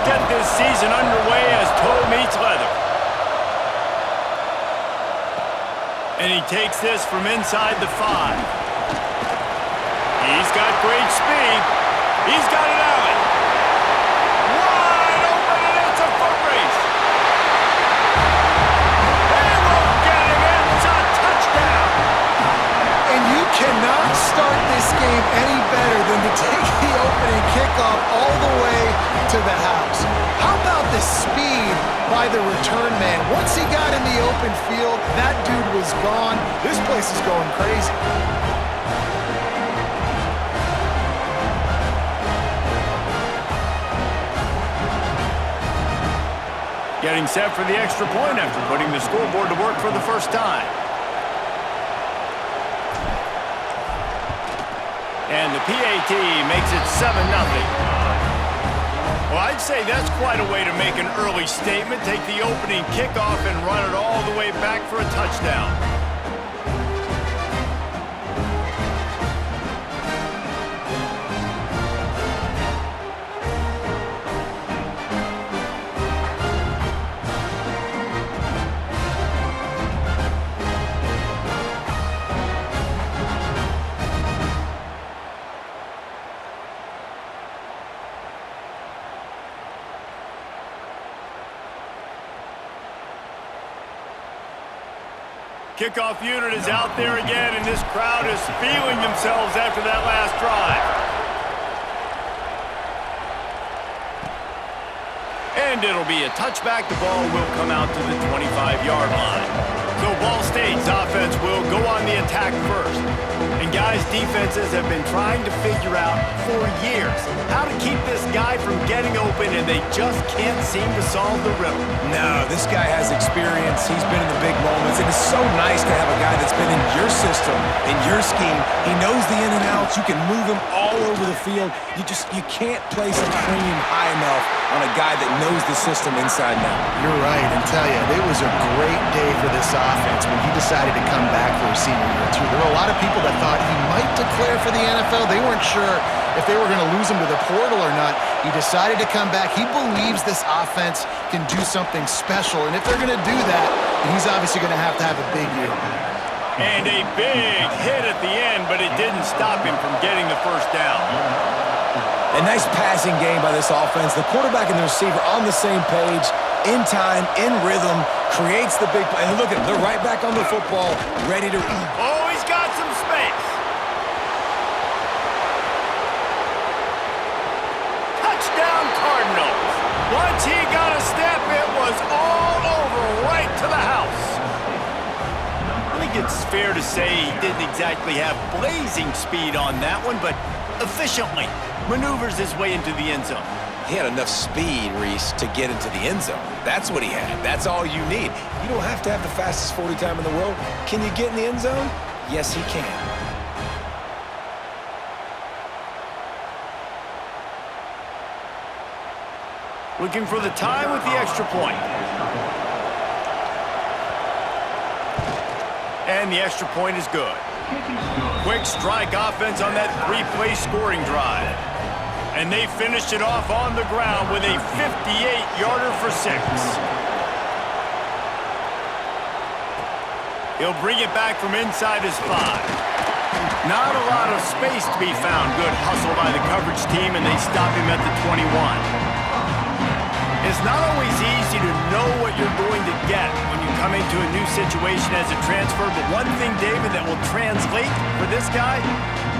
get this season underway as toe meets leather. And he takes this from inside the 5. He's got great speed. He's got it out. Wide open, and it's a foot race. They won't get him. It's a touchdown. And you cannot start this game any better than to take the opening kickoff all the way to the house. How about the speed by the return man? Once he got in the open field, that dude was gone. This place is going crazy. Getting set for the extra point after putting the scoreboard to work for the first time. And the PAT makes it 7-0. Well, I'd say that's quite a way to make an early statement. Take the opening kickoff and run it all the way back for a touchdown. Kickoff unit is out there again, and this crowd is feeling themselves after that last drive. And it'll be a touchback. The ball will come out to the 25-yard line. So Ball State's offense will go on the attack first. And guys, defenses have been trying to figure out for years how to keep this guy from getting open, and they just can't seem to solve the riddle. No, this guy has experience. He's been in the big moments, and it's so nice to have a guy that's been in your system, in your scheme. He knows the in and outs. You can move him all over the field. You can't place a premium high enough on a guy that knows the system inside and out. You're right, and tell you, it was a great day for this offense when he decided to come back for a senior year, too. There were a lot of people that thought he might declare for the NFL. They weren't sure if they were going to lose him to the portal or not. He decided to come back. He believes this offense can do something special, and if they're going to do that, he's obviously going to have a big year. And a big hit at the end, but it didn't stop him from getting the first down. A nice passing game by this offense. The quarterback and the receiver on the same page, in time, in rhythm, creates the big play. And look at them, they're right back on the football, ready to... Oh, he's got some space. Touchdown, Cardinals. Once he got a step, it was all over, right to the house. I think it's fair to say he didn't exactly have blazing speed on that one, but efficiently maneuvers his way into the end zone. He had enough speed, Reese, to get into the end zone. That's what he had. That's all you need. You don't have to have the fastest 40 time in the world. Can you get in the end zone? Yes, he can. Looking for the tie with the extra point. And the extra point is good. Quick strike offense on that 3-play scoring drive. And they finished it off on the ground with a 58-yarder for 6. He'll bring it back from inside his 5. Not a lot of space to be found. Good hustle by the coverage team, and they stop him at the 21. It's not always easy to know what you're going to get when you come into a new situation as a transfer, but one thing, David, that will translate for this guy,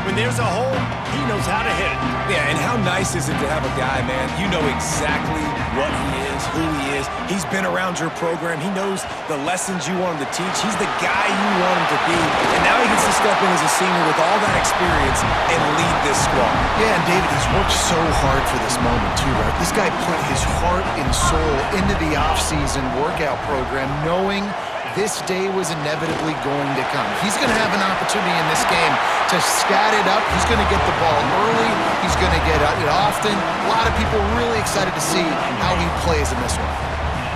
when there's a hole, he knows how to hit it. Yeah, and how nice is it to have a guy, man, you know exactly what he is, who he is. He's been around your program. He knows the lessons you want him to teach. He's the guy you want him to be. And now he gets to step in as a senior with all that experience and lead this squad. Yeah, and David, he's worked so hard for this moment, too, right? This guy put his heart and soul into the offseason workout program, knowing this day was inevitably going to come. He's going to have an opportunity in this game to scat it up. He's going to get the ball early. He's going to get it often. A lot of people really excited to see how he plays in this one.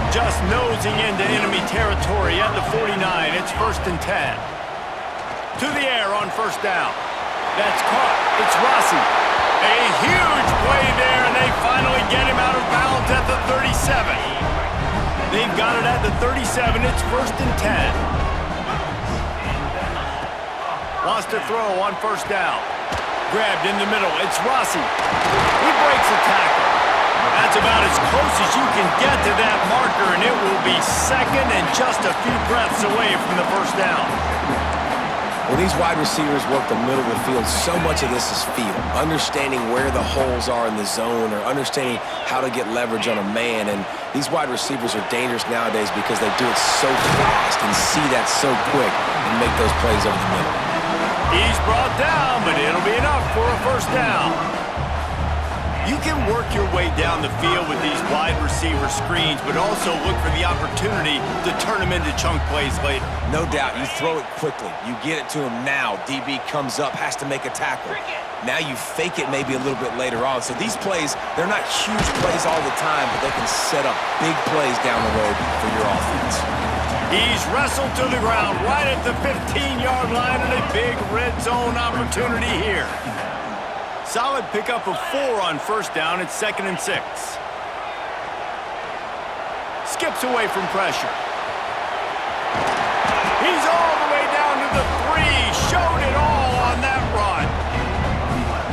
Just nosing into enemy territory at the 49. It's 1st and 10. To the air on first down. That's caught. It's Rossi. A huge play there, and they finally get him out of bounds at They've got it at the 37. It's 1st and 10. Wants to throw on 1st down. Grabbed in the middle. It's Rossi. He breaks a tackle. That's about as close as you can get to that marker, and it will be 2nd and just a few breaths away from the 1st down. When these wide receivers work the middle of the field, so much of this is feel. Understanding where the holes are in the zone or understanding how to get leverage on a man. And these wide receivers are dangerous nowadays because they do it so fast and see that so quick and make those plays over the middle. He's brought down, but it'll be enough for a 1st down. You can work your way down the field with these wide receiver screens, but also look for the opportunity to turn them into chunk plays later. No doubt, you throw it quickly. You get it to him now. DB comes up, has to make a tackle. Now you fake it maybe a little bit later on. So these plays, they're not huge plays all the time, but they can set up big plays down the road for your offense. He's wrestled to the ground right at the 15-yard line, and a big red zone opportunity here. Solid pickup of 4 on 1st down. It's 2nd and 6. Skips away from pressure. He's all the way down to the 3. Showed it all on that run.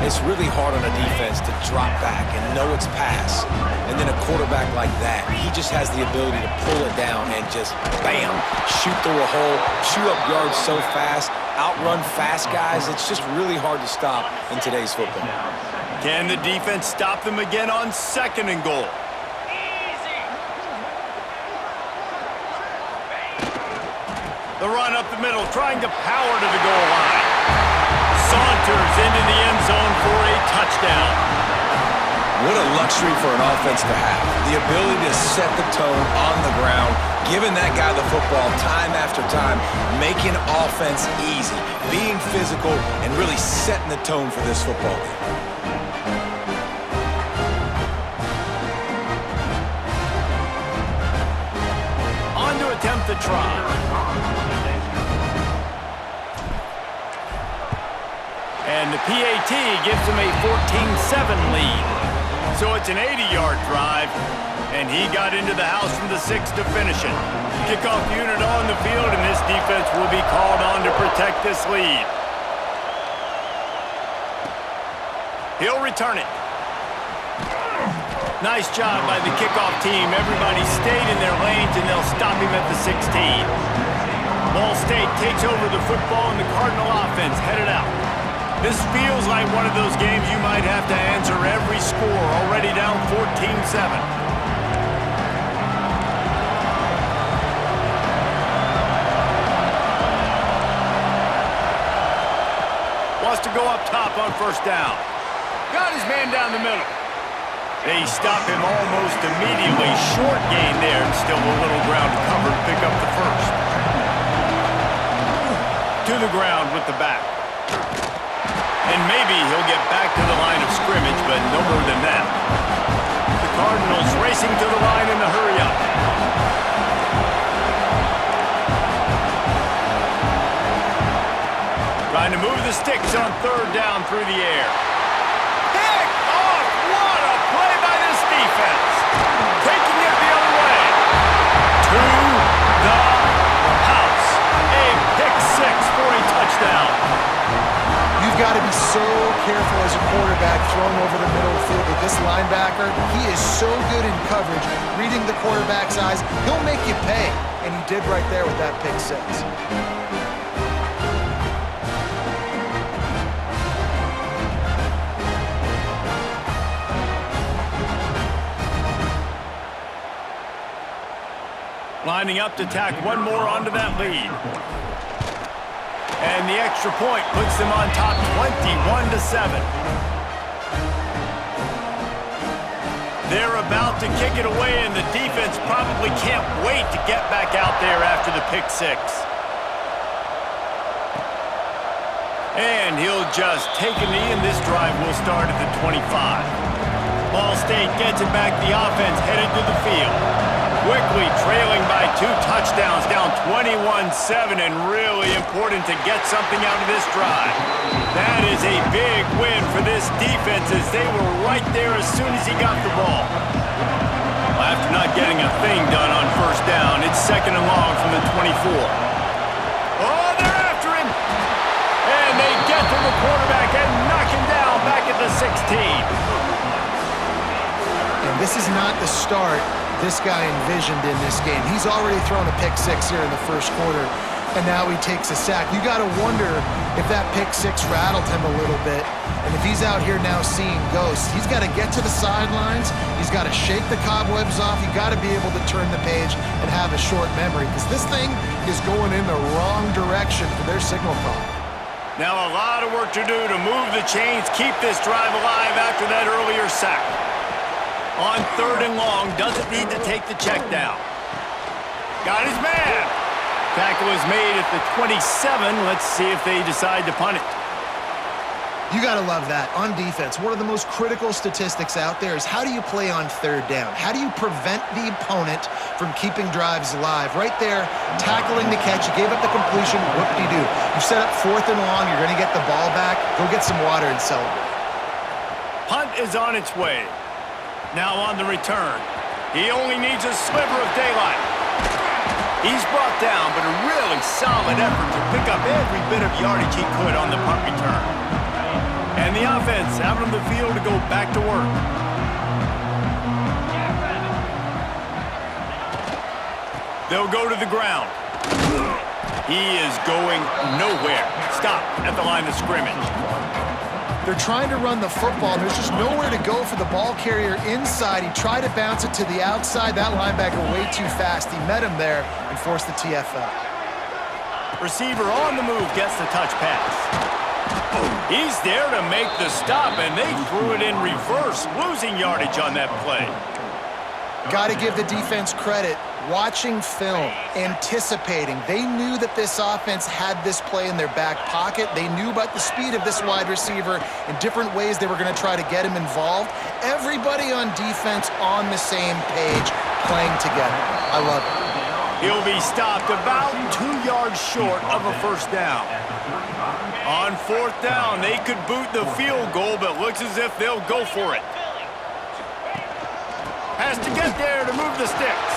It's really hard on a defense to drop back and know it's pass. And then a quarterback like that, he just has the ability to pull it down and just, bam, shoot through a hole, shoot up yards so fast, outrun fast guys. It's just really hard to stop in today's football. Can the defense stop them again on 2nd and goal? The run up the middle, trying to power to the goal line. Saunters into the end zone for a touchdown. What a luxury for an offense to have. The ability to set the tone on the ground, giving that guy the football time after time, making offense easy, being physical, and really setting the tone for this football game. On to attempt the try. And the PAT gives him a 14-7 lead. So it's an 80-yard drive, and he got into the house from the 6 to finish it. Kickoff unit on the field, and this defense will be called on to protect this lead. He'll return it. Nice job by the kickoff team. Everybody stayed in their lanes, and they'll stop him at the 16. Ball State takes over the football, and the Cardinal offense headed out. This feels like one of those games you might have to answer every score, already down 14-7. Wants to go up top on 1st down. Got his man down the middle. They stop him almost immediately. Short gain there, and still a little ground to cover to pick up the 1st. To the ground with the back. And maybe he'll get back to the line of scrimmage, but no more than that. The Cardinals racing to the line in the hurry-up. Trying to move the sticks on 3rd down through the air. Picked off! What a play by this defense! Taking it the other way. To the house. A pick 6 for a touchdown. You've got to be so careful as a quarterback throwing over the middle of the field with this linebacker. He is so good in coverage, reading the quarterback's eyes. He'll make you pay, and he did right there with that pick 6. Lining up to tack one more onto that lead. And the extra point puts them on top 21-7. They're about to kick it away, and the defense probably can't wait to get back out there after the pick 6. And he'll just take a knee, and this drive will start at the 25. Ball State gets it back. The offense headed to the field. Quickly trailing by 2 touchdowns, down 21-7, and really important to get something out of this drive. That is a big win for this defense, as they were right there as soon as he got the ball. After not getting a thing done on 1st 2nd and long from the 24. Oh, they're after him. And they get to the quarterback and knock him down back at the 16. And this is not the start this guy envisioned in this game. He's already thrown a pick six here in the first quarter, and now he takes a sack. You got to wonder if that pick six rattled him a little bit, and if he's out here now seeing ghosts. He's got to get to the sidelines. He's got to shake the cobwebs off. You got to be able to turn the page and have a short memory, because this thing is going in the wrong direction for their signal call. Now a lot of work to do to move the chains, keep this drive alive after that earlier sack. On 3rd and long, doesn't need to take the check down. Got his man. Tackle is made at the 27. Let's see if they decide to punt it. You got to love that. On defense, one of the most critical statistics out there is how do you play on 3rd down? How do you prevent the opponent from keeping drives alive? Right there, tackling the catch. You gave up the completion. Whoop-de-doo. You set up 4th and long. You're going to get the ball back. Go get some water and celebrate. Punt is on its way. Now on the return. He only needs a sliver of daylight. He's brought down, but a really solid effort to pick up every bit of yardage he could on the punt return. And the offense out on the field to go back to work. They'll go to the ground. He is going nowhere. Stop at the line of scrimmage. They're trying to run the football. There's just nowhere to go for the ball carrier inside. He tried to bounce it to the outside. That linebacker way too fast. He met him there and forced the TFL. Receiver on the move gets the touch pass. He's there to make the stop, and they threw it in reverse, losing yardage on that play. Got to give the defense credit. Watching film, anticipating. They knew that this offense had this play in their back pocket. They knew about the speed of this wide receiver in different ways they were going to try to get him involved. Everybody on defense on the same page, playing together. I love it. He'll be stopped about 2 yards short of a first down. On 4th down, they could boot the field goal, but looks as if they'll go for it. Has to get there to move the sticks.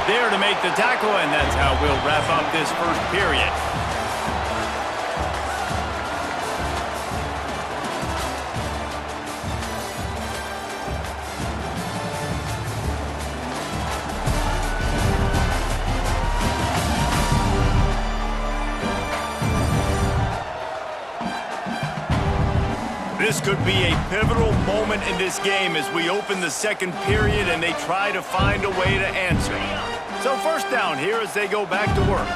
There to make the tackle, and that's how we'll wrap up this first period. This could be a pivotal moment in this game as we open the second period and they try to find a way to answer. So first down here as they go back to work.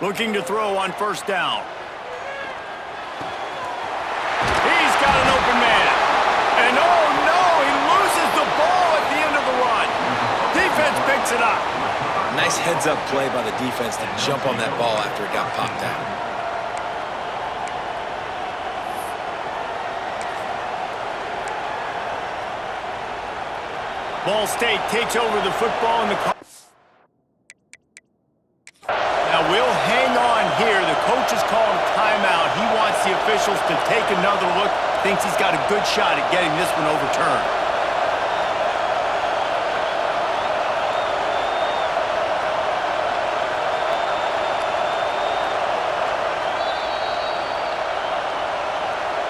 Looking to throw on first down. He's got an open man. And oh no, he loses the ball at the end of the run. Defense picks it up. Nice heads-up play by the defense to jump on that ball after it got popped out. Ball State takes over the football in the car. Now we'll hang on here. The coach has called a timeout. He wants the officials to take another look. Thinks he's got a good shot at getting this one overturned.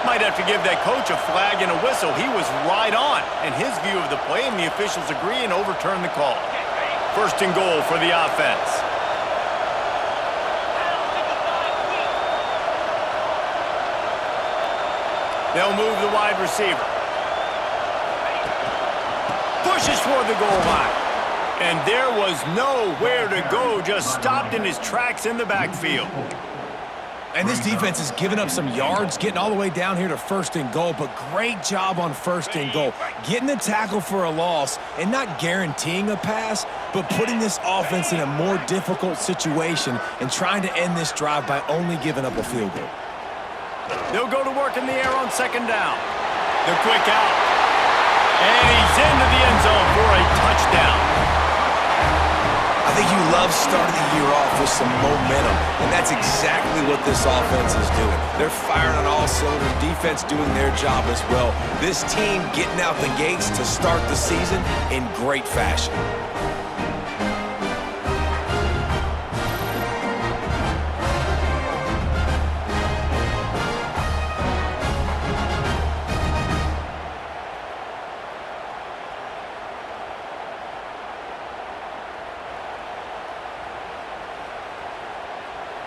Might have to give that coach a flag and a whistle. He was right on in his view of the play, and the officials agree and overturn the call. First and goal for the offense. They'll move the wide receiver. Pushes toward the goal line. And there was nowhere to go, just stopped in his tracks in the backfield. And this defense has given up some yards, getting all the way down here to 1st and goal, but great job on 1st and goal. Getting the tackle for a loss and not guaranteeing a pass, but putting this offense in a more difficult situation and trying to end this drive by only giving up a field goal. They'll go to work in the air on 2nd down. The quick out. And he's into the end zone for a touchdown. I think you love starting the year off with some momentum, and that's exactly what this offense is doing. They're firing on all cylinders, defense doing their job as well. This team getting out the gates to start the season in great fashion.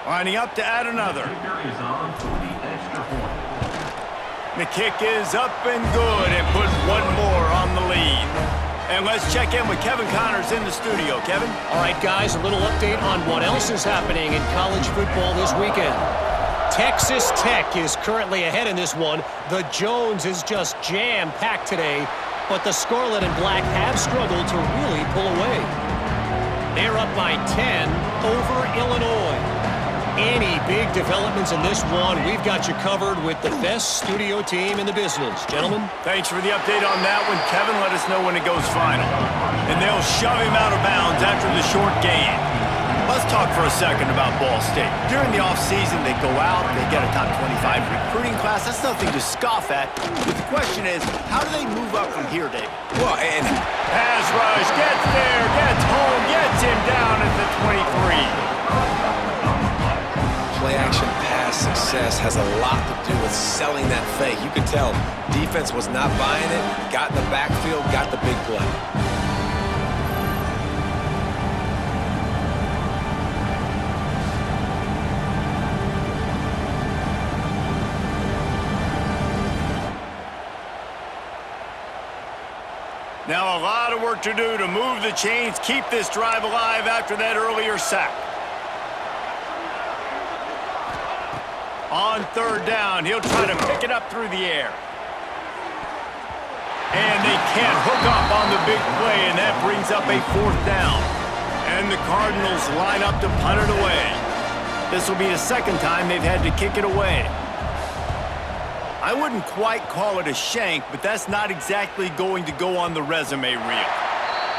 Lining up to add another. The kick is up and good and puts one more on the lead. And let's check in with Kevin Connors in the studio. Kevin? All right, guys, a little update on what else is happening in college football this weekend. Texas Tech is currently ahead in this one. The Jones is just jam-packed today, but the Scarlet and Black have struggled to really pull away. They're up by 10 over Illinois. Any big developments in this one, we've got you covered with the best studio team in the business. Gentlemen? Thanks for the update on that one, Kevin. Let us know when it goes final. And they'll shove him out of bounds after the short gain. Let's talk for a second about Ball State. During the offseason, they go out, they get a top 25 recruiting class. That's nothing to scoff at. But the question is, how do they move up from here, David? Well, and pass rush, gets there, gets home, gets him down at the 23. play-action pass success has a lot to do with selling that fake. You could tell defense was not buying it, got in the backfield, got the big play. Now a lot of work to do to move the chains, keep this drive alive after that earlier sack. On third down, he'll try to pick it up through the air. And they can't hook up on the big play, and that brings up a fourth down. And the Cardinals line up to punt it away. This will be the second time they've had to kick it away. I wouldn't quite call it a shank, but that's not exactly going to go on the resume reel.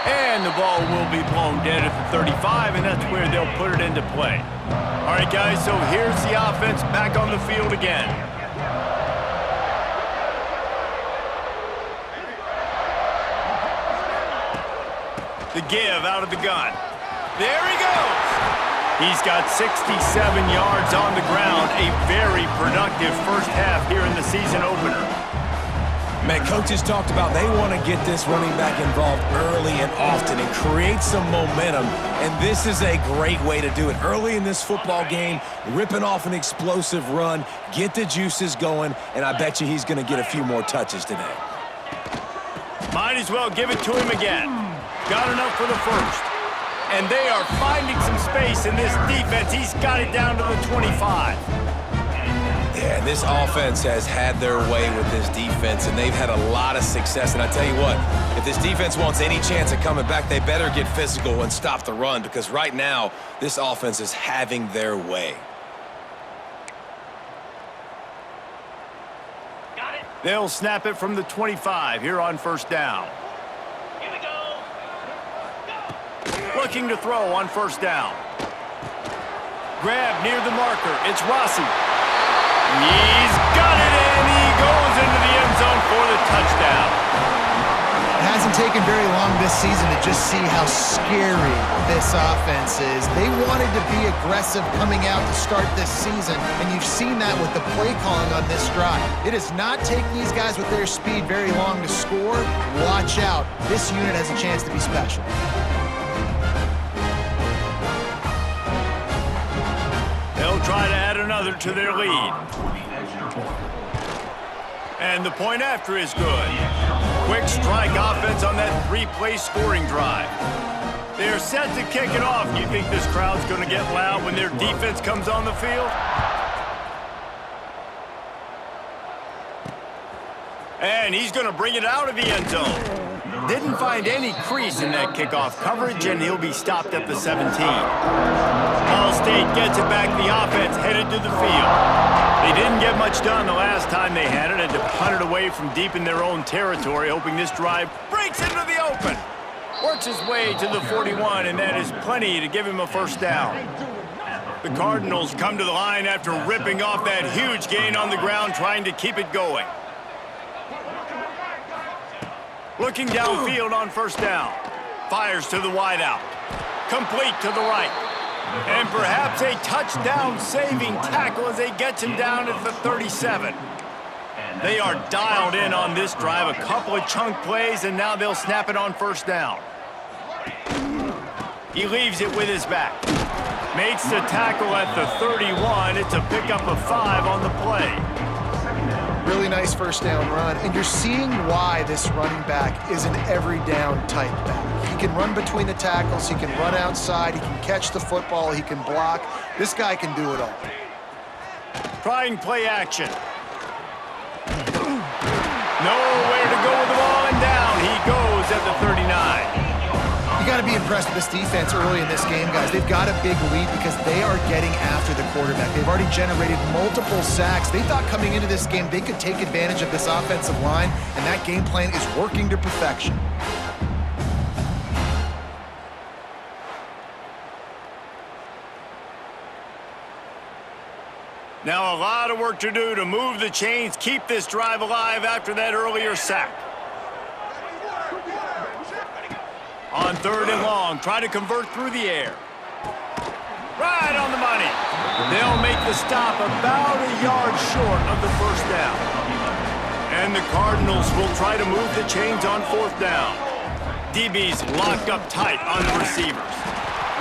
And the ball will be blown dead at the 35, and that's where they'll put it into play. All right, guys, so here's the offense back on the field again. The give out of the gun. There he goes. He's got 67 yards on the ground, a very productive first half here in the season opener. Man, coaches talked about they want to get this running back involved early and often and create some momentum, and this is a great way to do it. Early in this football game, ripping off an explosive run, get the juices going, and I bet you he's going to get a few more touches today. Might as well give it to him again. Got enough for the first. And they are finding some space in this defense. He's got it down to the 25. Yeah, this offense has had their way with this defense, and they've had a lot of success. And I tell you what, if this defense wants any chance of coming back, they better get physical and stop the run, because right now, this offense is having their way. Got it. They'll snap it from the 25 here on first down. Here we go. Looking to throw on first down. Grab near the marker. It's Rossi. He's got it, and he goes into the end zone for the touchdown. It hasn't taken very long this season to just see how scary this offense is. They wanted to be aggressive coming out to start this season, and you've seen that with the play calling on this drive. It does not take these guys with their speed very long to score. Watch out. This unit has a chance to be special. They'll try to add another to their lead. And the point after is good. Quick strike offense on that three-play scoring drive. They're set to kick it off. You think this crowd's going to get loud when their defense comes on the field? And he's going to bring it out of the end zone. Didn't find any crease in that kickoff coverage, and he'll be stopped at the 17. Ball State gets it back. The offense headed to the field. They didn't get much done the last time they had it, and to punt it away from deep in their own territory, hoping this drive breaks into the open. Works his way to the 41, and that is plenty to give him a first down. The Cardinals come to the line after ripping off that huge gain on the ground, trying to keep it going. Looking downfield on first down. Fires to the wideout. Complete to the right. And perhaps a touchdown-saving tackle as they get him down at the 37. They are dialed in on this drive. A couple of chunk plays, and now they'll snap it on first down. He leaves it with his back. Makes the tackle at the 31. It's a pickup of 5 on the play. Really nice first down run, and you're seeing why this running back is an every down type back. He can run between the tackles, he can run outside, he can catch the football, he can block. This guy can do it all. Trying play action. Nowhere to go with the ball, and down he goes at the 39. You got to be impressed with this defense early in this game, guys. They've got a big lead because they are getting after the quarterback. They've already generated multiple sacks. They thought coming into this game they could take advantage of this offensive line, and that game plan is working to perfection. Now a lot of work to do to move the chains, keep this drive alive after that earlier sack. On third and long, try to convert through the air. Right on the money. They'll make the stop about a yard short of the first down. And the Cardinals will try to move the chains on fourth down. DB's locked up tight on the receivers.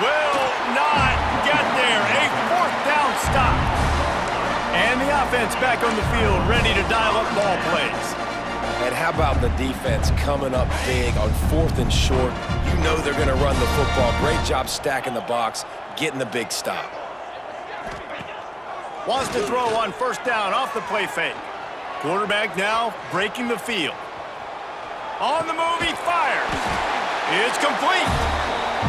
Will not get there. A fourth down stop. And the offense back on the field, ready to dial up ball plays. And how about the defense coming up big on fourth and short? You know they're going to run the football. Great job stacking the box, getting the big stop. Wants to throw on first down off the play fake. Quarterback now breaking the field. On the move, he fires. It's complete.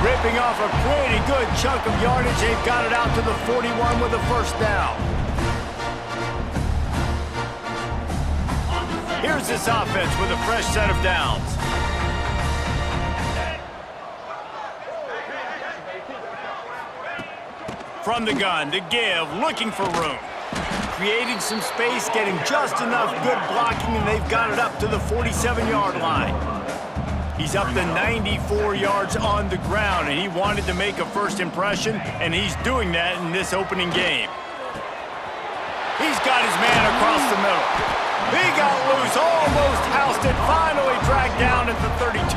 Ripping off a pretty good chunk of yardage. They've got it out to the 41 with a first down. Here's this offense with a fresh set of downs. From the gun to give, looking for room. Creating some space, getting just enough good blocking, and they've got it up to the 47-yard line. He's up to 94 yards on the ground, and he wanted to make a first impression, and he's doing that in this opening game. He's got his man across the middle. He got loose, almost housed it, finally dragged down at the 32.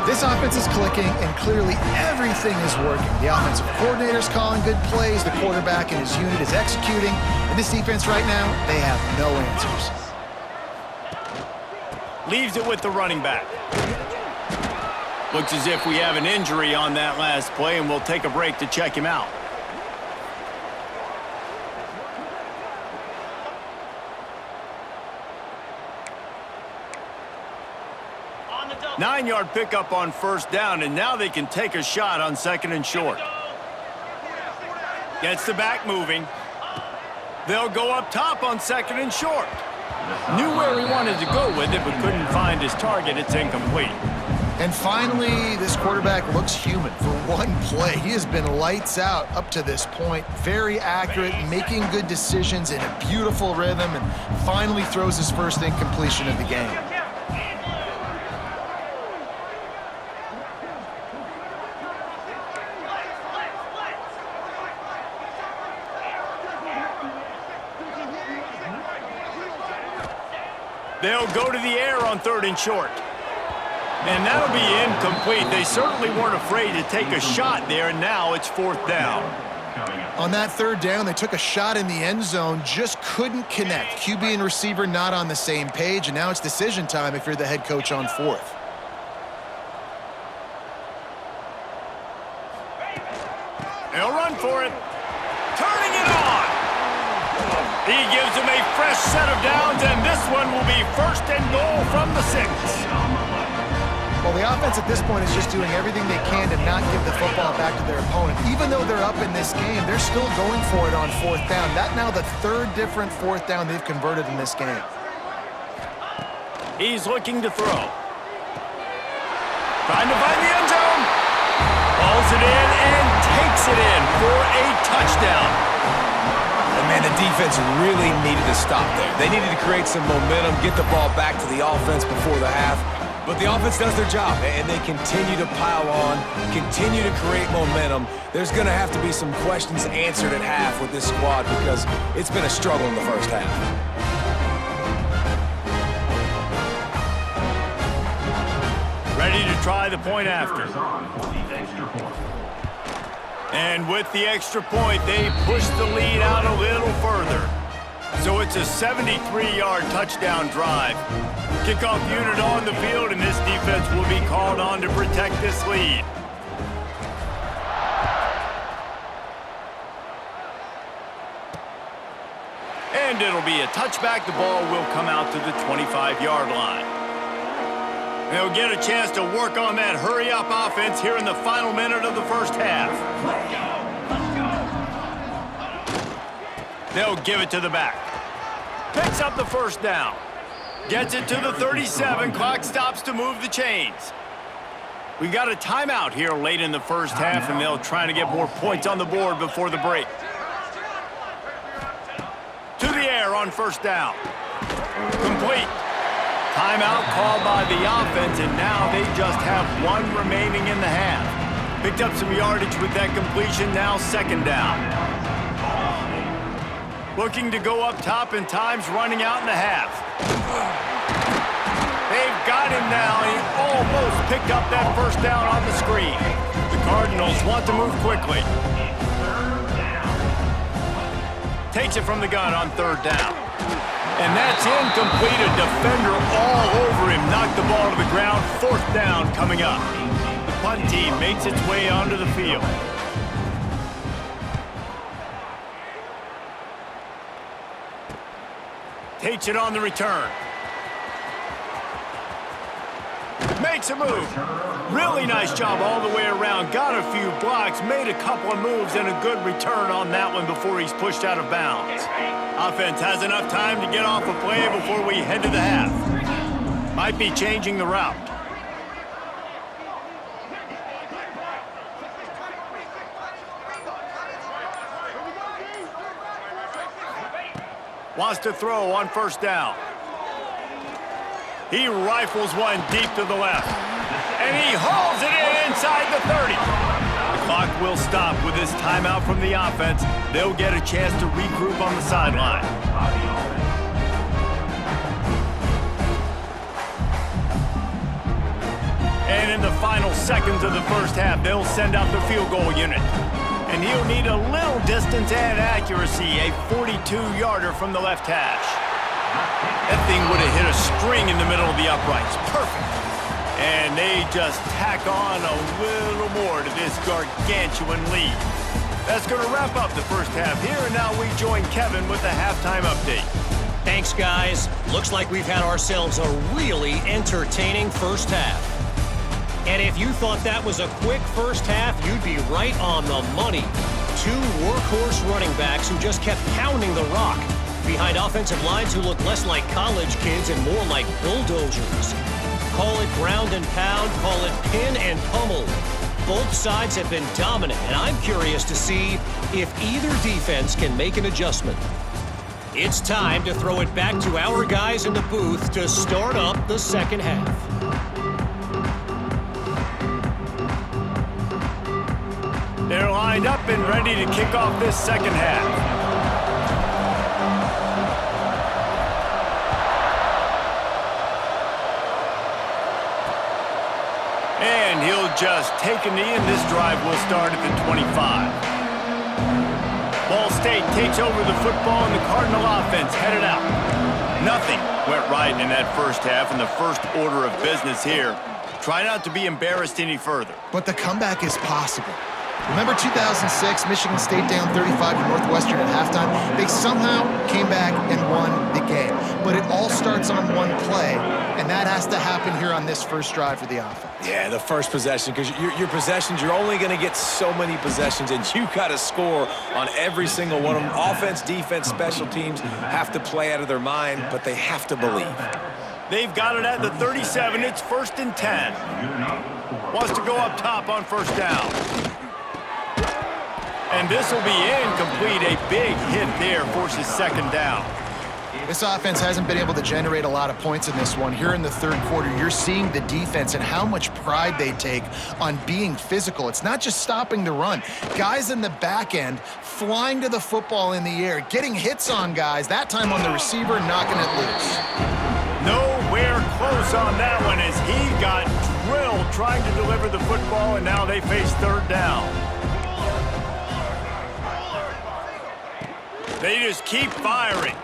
This offense is clicking, and clearly everything is working. The offensive coordinator's calling good plays, the quarterback and his unit is executing, and this defense right now, they have no answers. Leaves it with the running back. Looks as if we have an injury on that last play, and we'll take a break to check him out. 9-yard pickup on first down, and now they can take a shot on second and short. Gets the back moving. They'll go up top on second and short. Knew where he wanted to go with it, but couldn't find his target. It's incomplete. And finally, this quarterback looks human for one play. He has been lights out up to this point. Very accurate, making good decisions in a beautiful rhythm, and finally throws his first incompletion of the game. They'll go to the air on third and short. And that'll be incomplete. They certainly weren't afraid to take a shot there, and now it's fourth down. On that third down, they took a shot in the end zone, just couldn't connect. QB and receiver not on the same page, and now it's decision time if you're the head coach on fourth. They'll run for it. Turning it on. He gives him a fresh set of downs, and this one will be first and goal from the 6. Well, the offense at this point is just doing everything they can to not give the football back to their opponent. Even though they're up in this game, they're still going for it on fourth down. That's now the third different fourth down they've converted in this game. He's looking to throw. Trying to find the end zone. Hauls it in and takes it in for a touchdown. And man, the defense really needed to stop there. They needed to create some momentum, get the ball back to the offense before the half. But the offense does their job, and they continue to pile on, continue to create momentum. There's going to have to be some questions answered at half with this squad because it's been a struggle in the first half. Ready to try the point after. And with the extra point, they push the lead out a little further. So it's a 73-yard touchdown drive. Kickoff unit on the field, and this defense will be called on to protect this lead. And it'll be a touchback. The ball will come out to the 25-yard line. They'll get a chance to work on that hurry-up offense here in the final minute of the first half. They'll give it to the back. Picks up the first down. Gets it to the 37. Clock stops to move the chains. We got a timeout here late in the first half, and they'll try to get more points on the board before the break. To the air on first down. Complete. Timeout called by the offense, and now they just have one remaining in the half. Picked up some yardage with that completion, now second down. Looking to go up top, and time's running out in the half. They've got him now. He almost picked up that first down on the screen. The Cardinals want to move quickly. Takes it from the gun on third down. And that's incomplete. A defender all over him. Knocked the ball to the ground. Fourth down coming up. The punt team makes its way onto the field. Takes it on the return. Makes a move. Really nice job all the way around. Got a few blocks, made a couple of moves, and a good return on that one before he's pushed out of bounds. Offense has enough time to get off a play before we head to the half. Might be changing the route. Wants to throw on first down. He rifles one deep to the left. And he hauls it in inside the 30. The clock will stop with this timeout from the offense. They'll get a chance to regroup on the sideline. And in the final seconds of the first half, they'll send out the field goal unit. And he'll need a little distance and accuracy, a 42-yarder from the left hash. That thing would have hit a string in the middle of the uprights. Perfect. And they just tack on a little more to this gargantuan lead. That's going to wrap up the first half here, and now we join Kevin with the halftime update. Thanks, guys. Looks like we've had ourselves a really entertaining first half. And if you thought that was a quick first half, you'd be right on the money. Two workhorse running backs who just kept pounding the rock behind offensive lines who look less like college kids and more like bulldozers. Call it ground and pound, call it pin and pummel. Both sides have been dominant, and I'm curious to see if either defense can make an adjustment. It's time to throw it back to our guys in the booth to start up the second half. They're lined up and ready to kick off this second half. And he'll just take a knee, and this drive will start at the 25. Ball State takes over the football, and the Cardinal offense headed out. Nothing went right in that first half, and the first order of business here. Try not to be embarrassed any further. But the comeback is possible. Remember 2006, Michigan State down 35 to Northwestern at halftime? They somehow came back and won the game. But it all starts on one play, and that has to happen here on this first drive for the offense. Yeah, the first possession, because your possessions, you're only going to get so many possessions, and you got to score on every single one of them. Offense, defense, special teams have to play out of their mind, but they have to believe. They've got it at the 37. It's 1st and 10. Wants to go up top on first down. And this will be incomplete. A big hit there forces second down. This offense hasn't been able to generate a lot of points in this one. Here in the third quarter, you're seeing the defense and how much pride they take on being physical. It's not just stopping the run. Guys in the back end flying to the football in the air, getting hits on guys, that time on the receiver, knocking it loose. Nowhere close on that one as he got drilled trying to deliver the football, and now they face third down. They just keep firing.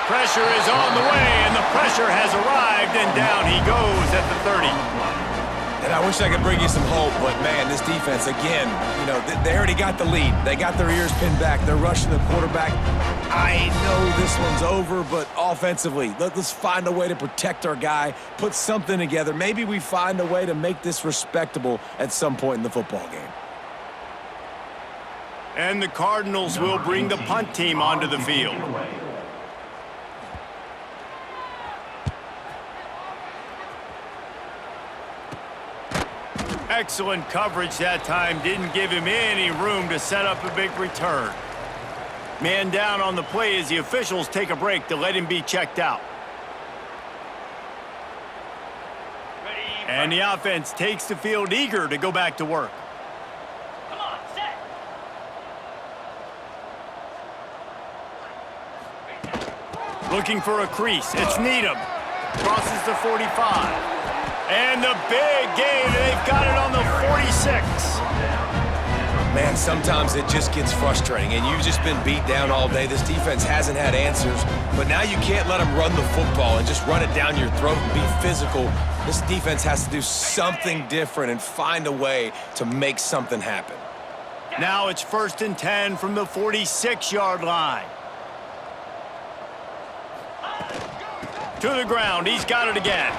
Pressure is on the way, and the pressure has arrived, and down he goes at the 30. And I wish I could bring you some hope, but, man, this defense, again, you know, they already got the lead. They got their ears pinned back. They're rushing the quarterback. I know this one's over, but offensively, let's find a way to protect our guy, put something together. Maybe we find a way to make this respectable at some point in the football game. And the Cardinals will bring the punt team onto the field. Excellent coverage that time. Didn't give him any room to set up a big return. Man down on the play as the officials take a break to let him be checked out. And the offense takes the field eager to go back to work. Come on, set. Looking for a crease. It's Needham. Crosses the 45. And the big gain. They've got it on the 46. Man, sometimes it just gets frustrating, and you've just been beat down all day. This defense hasn't had answers, but now you can't let them run the football and just run it down your throat and be physical. This defense has to do something different and find a way to make something happen. Now it's 1st and 10 from the 46-yard line. To the ground. He's got it again.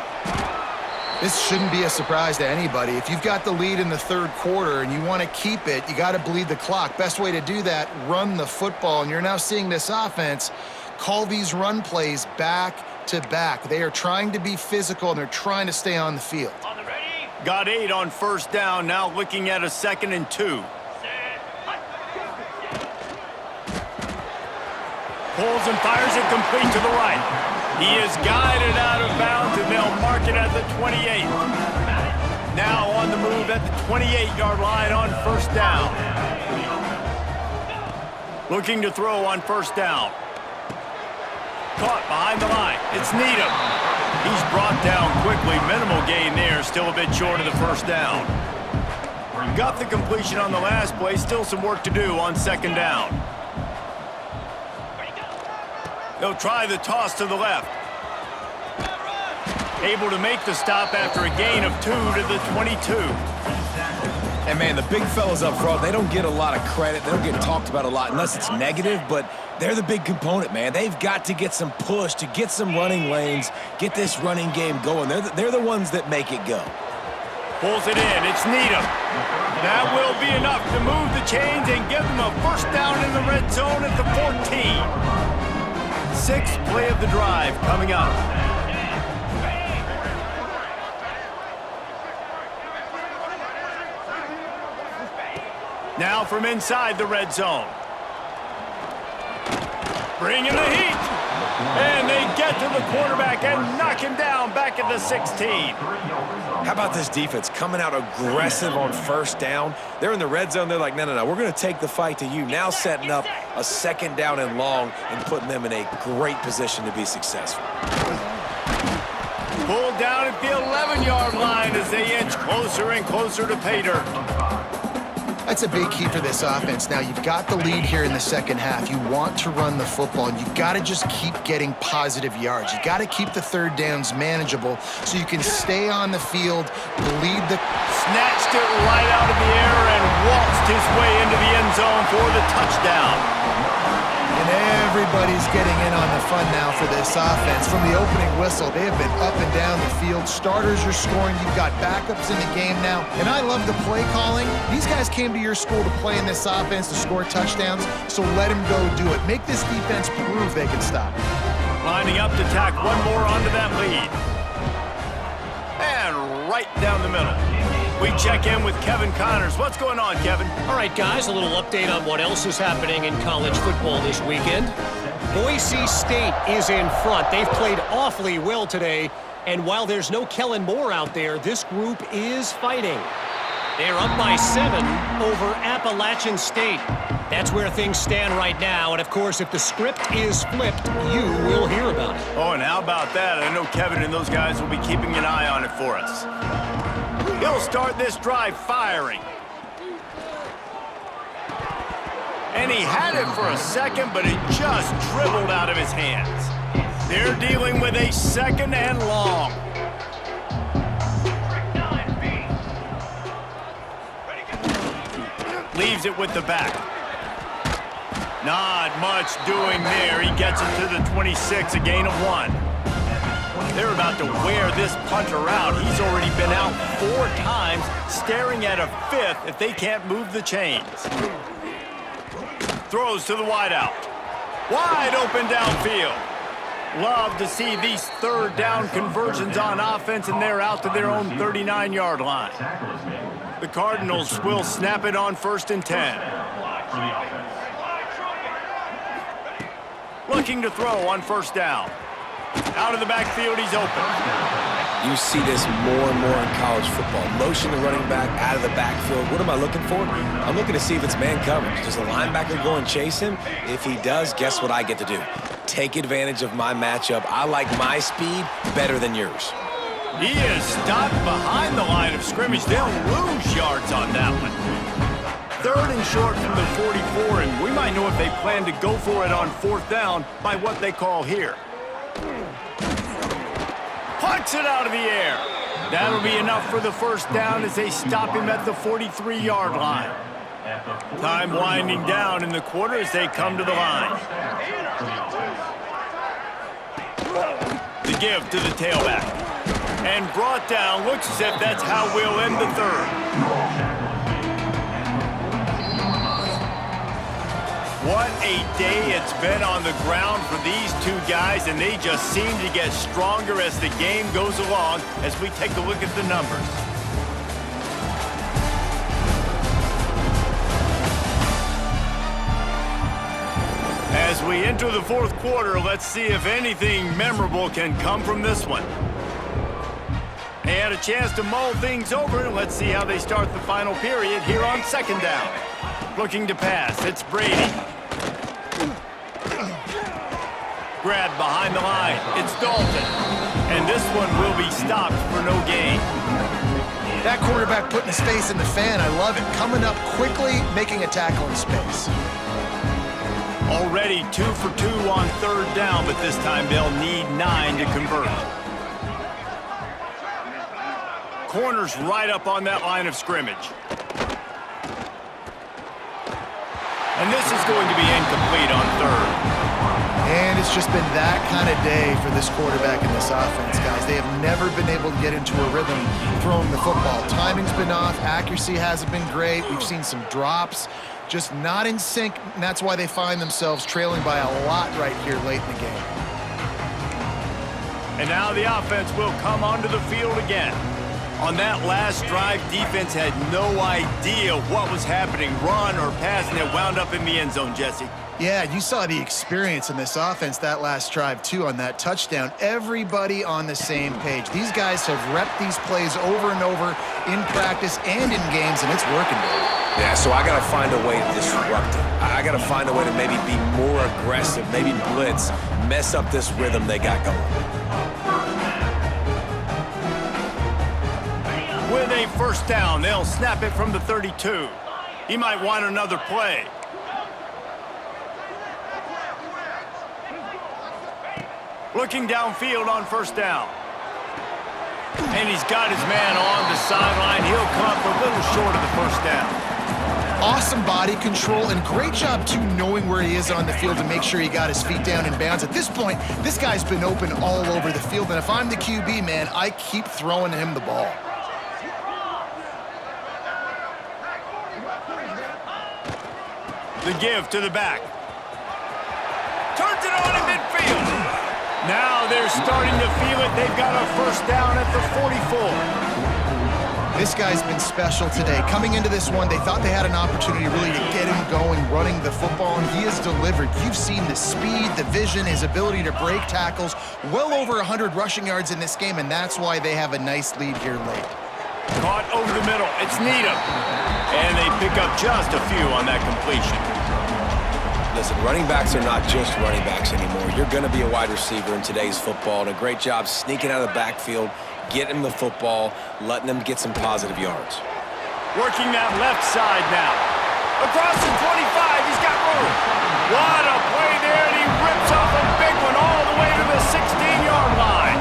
This shouldn't be a surprise to anybody. If you've got the lead in the third quarter and you want to keep it, you got to bleed the clock. Best way to do that, run the football. And you're now seeing this offense call these run plays back to back. They are trying to be physical, and they're trying to stay on the field. On the ready. Got 8 on first down. Now looking at a 2nd and 2. Pulls and fires it complete to the right. He is guided out of bounds, and they'll mark it at the 28. Now on the move at the 28-yard line on first down. Looking to throw on first down. Caught behind the line. It's Needham. He's brought down quickly. Minimal gain there. Still a bit short of the first down. Got the completion on the last play. Still some work to do on second down. They'll try the toss to the left. Able to make the stop after a gain of 2 to the 22. And, man, the big fellas up front, they don't get a lot of credit. They don't get talked about a lot unless it's negative, but they're the big component, man. They've got to get some push, to get some running lanes, get this running game going. They're the ones that make it go. Pulls it in. It's Needham. That will be enough to move the chains and give them a first down in the red zone at the 14. 6th play of the drive coming up. Now from inside the red zone. Bringing the heat. And they get to the quarterback and knock him down back at the 16. How about this defense coming out aggressive on first down? They're in the red zone. They're like, no, we're going to take the fight to you. Now setting up a 2nd down and long and putting them in a great position to be successful. Pulled down at the 11-yard line as they inch closer and closer to pay dirt. That's a big key for this offense. Now, you've got the lead here in the second half. You want to run the football, and you've got to just keep getting positive yards. You've got to keep the third downs manageable so you can stay on the field, lead the... Snatched it right out of the air and waltzed his way into the end zone for the touchdown. And everybody's getting in on the fun now for this offense. From the opening whistle, they have been up and down the field. Starters are scoring. You've got backups in the game now. And I love the play calling. These guys came to your school to play in this offense to score touchdowns, so let them go do it. Make this defense prove they can stop it. Lining up to tack one more onto that lead. And right down the middle. We check in with Kevin Connors. What's going on, Kevin? All right, guys, a little update on what else is happening in college football this weekend. Boise State is in front. They've played awfully well today, and while there's no Kellen Moore out there, this group is fighting. They're up by 7 over Appalachian State. That's where things stand right now, and of course, if the script is flipped, you will hear about it. Oh, and how about that? I know Kevin and those guys will be keeping an eye on it for us. He'll start this drive firing. And he had it for a second, but it just dribbled out of his hands. They're dealing with a second and long. Leaves it with the back. Not much doing there. He gets it to the 26, a gain of 1. They're about to wear this punter out. He's already been out 4 times, staring at a 5th if they can't move the chains. Throws to the wideout. Wide open downfield. Love to see these third down conversions on offense, and they're out to their own 39-yard line. The Cardinals will snap it on 1st and 10. Looking to throw on 1st down. Out of the backfield, he's open. You see this more and more in college football. Motion the running back out of the backfield. What am I looking for? I'm looking to see if it's man coverage. Does the linebacker go and chase him? If he does, guess what I get to do? Take advantage of my matchup. I like my speed better than yours. He is stopped behind the line of scrimmage. They'll lose yards on that one. 3rd and short from the 44, and we might know if they plan to go for it on 4th down by what they call here. Punts it out of the air. That'll be enough for the 1st down as they stop him at the 43-yard line. Time winding down in the quarter as they come to the line. The give to the tailback. And brought down. Looks as if that's how we'll end the 3rd. What a day it's been on the ground for these 2 guys, and they just seem to get stronger as the game goes along as we take a look at the numbers. As we enter the 4th quarter, let's see if anything memorable can come from this one. They had a chance to mull things over, and let's see how they start the final period here on 2nd down. Looking to pass, it's Brady. Grabbed behind the line, it's Dalton. And this one will be stopped for no gain. That quarterback putting his face in the fan, I love it. Coming up quickly, making a tackle in space. Already 2 for 2 on 3rd down, but this time they'll need 9 to convert. Corners right up on that line of scrimmage. And this is going to be incomplete on 3rd. And it's just been that kind of day for this quarterback and this offense, guys. They have never been able to get into a rhythm throwing the football. Timing's been off. Accuracy hasn't been great. We've seen some drops. Just not in sync, and that's why they find themselves trailing by a lot right here late in the game. And now the offense will come onto the field again. On that last drive, defense had no idea what was happening, run or pass, and it wound up in the end zone, Jesse. Yeah, you saw the experience in this offense that last drive, too, on that touchdown. Everybody on the same page. These guys have repped these plays over and over in practice and in games, and it's working. Yeah, so I got to find a way to disrupt it. I got to find a way to maybe be more aggressive, maybe blitz, mess up this rhythm they got going. With a 1st down, they'll snap it from the 32. He might want another play. Looking downfield on 1st down. And he's got his man on the sideline. He'll come up a little short of the 1st down. Awesome body control and great job, too, knowing where he is on the field to make sure he got his feet down in bounds. At this point, this guy's been open all over the field, and if I'm the QB, man, I keep throwing him the ball. The give to the back. Turns it on in midfield. Now they're starting to feel it. They've got a 1st down at the 44. This guy's been special today. Coming into this one, they thought they had an opportunity really to get him going, running the football, and he has delivered. You've seen the speed, the vision, his ability to break tackles, well over 100 rushing yards in this game, and that's why they have a nice lead here late. Caught over the middle. It's Needham. And they pick up just a few on that completion. Listen, running backs are not just running backs anymore. You're going to be a wide receiver in today's football, and a great job sneaking out of the backfield, getting him the football, letting them get some positive yards. Working that left side now. Across the 25, he's got room. What a play there, and he rips off a big one all the way to the 16-yard line.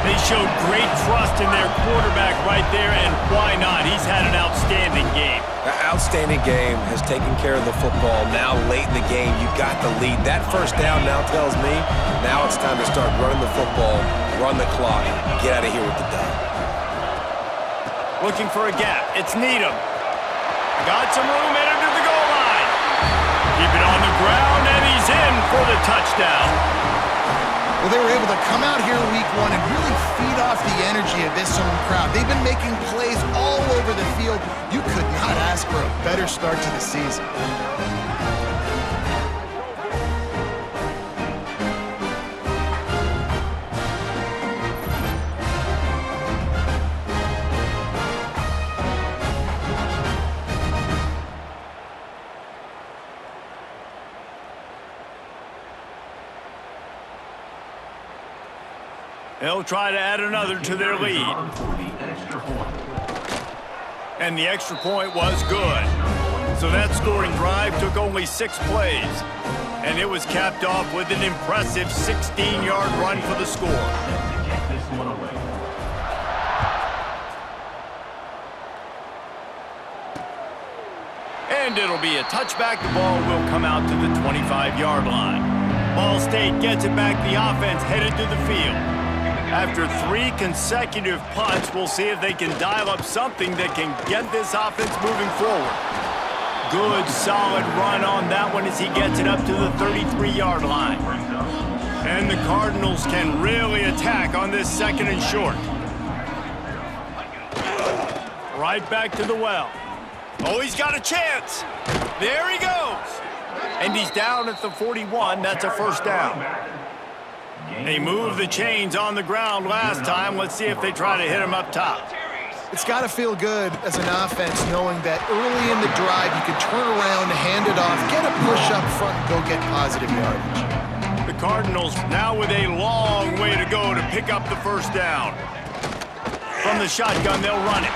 They showed great trust in their quarterback right there, and why not? He's had an outstanding game. That outstanding game has taken care of the football. Now, late in the game, you got the lead. That first down now tells me now it's time to start running the football, run the clock, get out of here with the dub. Looking for a gap. It's Needham. Got some room, headed to the goal line. Keep it on the ground, and he's in for the touchdown. Well, they were able to come out here week one and really feed off the energy of this home crowd. They've been making plays all over the field. You could not ask for a better start to the season. They'll try to add another to their lead. And the extra point was good. So that scoring drive took only 6 plays. And it was capped off with an impressive 16-yard run for the score. And it'll be a touchback. The ball will come out to the 25-yard line. Ball State gets it back. The offense headed to the field. After 3 consecutive punts, we'll see if they can dial up something that can get this offense moving forward. Good, solid run on that one as he gets it up to the 33-yard line. And the Cardinals can really attack on this 2nd and short. Right back to the well. Oh, he's got a chance. There he goes. And he's down at the 41. That's a first down. They moved the chains on the ground last time. Let's see if they try to hit him up top. It's got to feel good as an offense knowing that early in the drive you can turn around, hand it off, get a push up front, and go get positive yardage. The Cardinals now with a long way to go to pick up the first down. From the shotgun, they'll run it.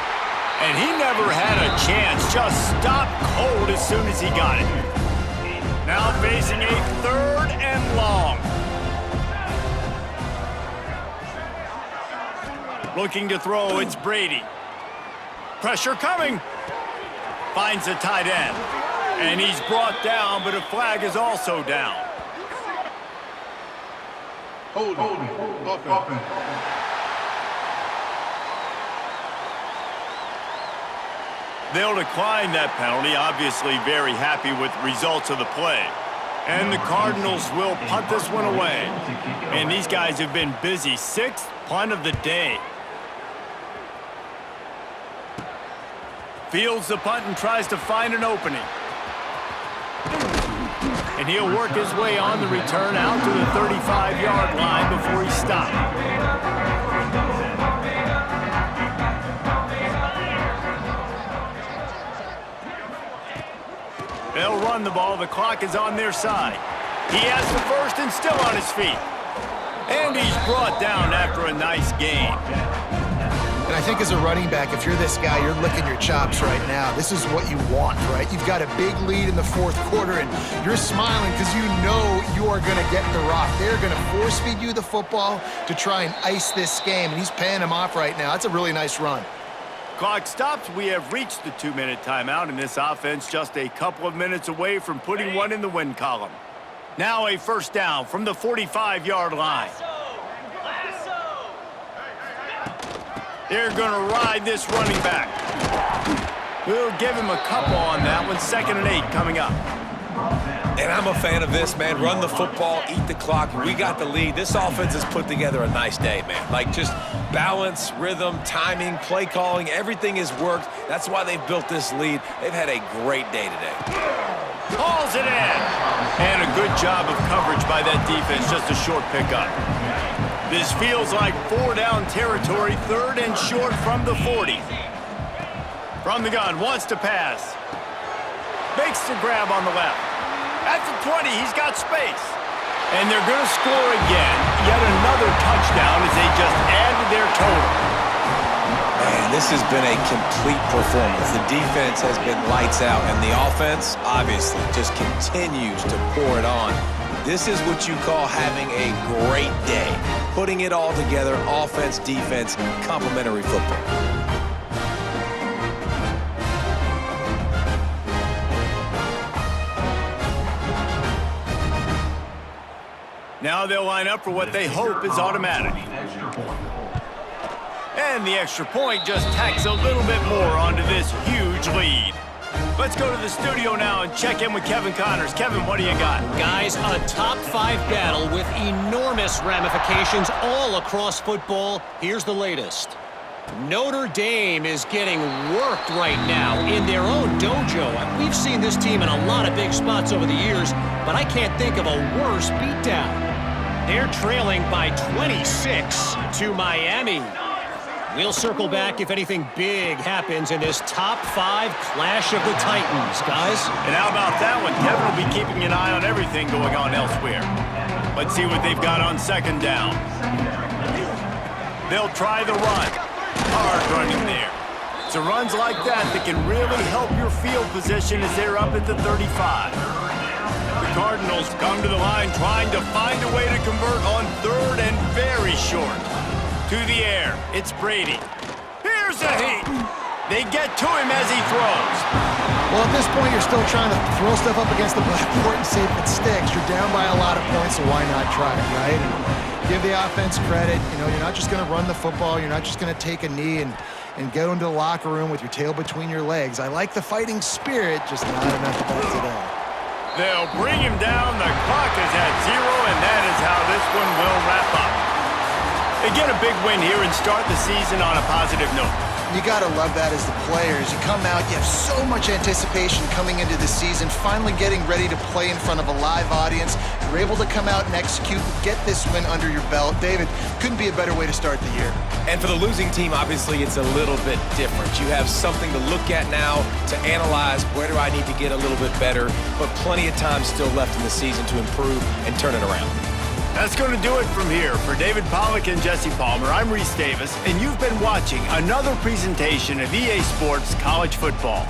And he never had a chance. Just stopped cold as soon as he got it. Now facing a 3rd and long. Looking to throw, it's Brady. Pressure coming. Finds a tight end. And he's brought down, but a flag is also down. Holding. They'll decline that penalty, obviously very happy with the results of the play. And the Cardinals will punt this one away. And these guys have been busy. 6th punt of the day. Fields the punt and tries to find an opening. And he'll work his way on the return out to the 35-yard line before he stopped. They'll run the ball. The clock is on their side. He has the first and still on his feet. And he's brought down after a nice gain. And I think as a running back, if you're this guy, you're licking your chops right now. This is what you want, right? You've got a big lead in the 4th quarter, and you're smiling because you know you are going to get the rock. They're going to force-feed you the football to try and ice this game, and he's paying him off right now. That's a really nice run. Clock stops. We have reached the 2-minute timeout, and this offense just a couple of minutes away from putting one in the win column. Now a first down from the 45-yard line. They're going to ride this running back. We'll give him a couple on that one. 2nd and 8 coming up. And I'm a fan of this, man. Run the football, eat the clock. We got the lead. This offense has put together a nice day, man. Like, just balance, rhythm, timing, play calling, everything has worked. That's why they've built this lead. They've had a great day today. Hauls it in. And a good job of coverage by that defense, just a short pickup. This feels like 4-down territory, 3rd and short from the 40. From the gun, wants to pass. Makes the grab on the left. At the 20, he's got space. And they're going to score again. Yet another touchdown as they just add to their total. Man, this has been a complete performance. The defense has been lights out, and the offense, obviously, just continues to pour it on. This is what you call having a great day. Putting it all together, offense, defense, complementary football. Now they'll line up for what they hope is automatic. And the extra point just tacks a little bit more onto this huge lead. Let's go to the studio now and check in with Kevin Connors. Kevin, what do you got? Guys, a top-5 battle with enormous ramifications all across football. Here's the latest. Notre Dame is getting worked right now in their own dojo. We've seen this team in a lot of big spots over the years, but I can't think of a worse beatdown. They're trailing by 26 to Miami. We'll circle back if anything big happens in this top-5 clash of the Titans, guys. And how about that one? Kevin will be keeping an eye on everything going on elsewhere. Let's see what they've got on 2nd down. They'll try the run. Hard running there. So runs like that can really help your field position as they're up at the 35. The Cardinals come to the line trying to find a way to convert on 3rd and very short. To the air, it's Brady. Here's a heat. They get to him as he throws. Well, at this point, you're still trying to throw stuff up against the blackboard and see if it sticks. You're down by a lot of points, so why not try it, right? And give the offense credit. You know, you're not just going to run the football. You're not just going to take a knee and go into the locker room with your tail between your legs. I like the fighting spirit, just not enough of that today. They'll bring him down. The clock is at 0, and that is how this one will wrap up. They get a big win here and start the season on a positive note. You got to love that as the players. You come out, you have so much anticipation coming into the season, finally getting ready to play in front of a live audience. You're able to come out and execute, get this win under your belt. David, couldn't be a better way to start the year. And for the losing team, obviously, it's a little bit different. You have something to look at now, to analyze where do I need to get a little bit better, but plenty of time still left in the season to improve and turn it around. That's going to do it from here. For David Pollack and Jesse Palmer, I'm Reese Davis, and you've been watching another presentation of EA Sports College Football.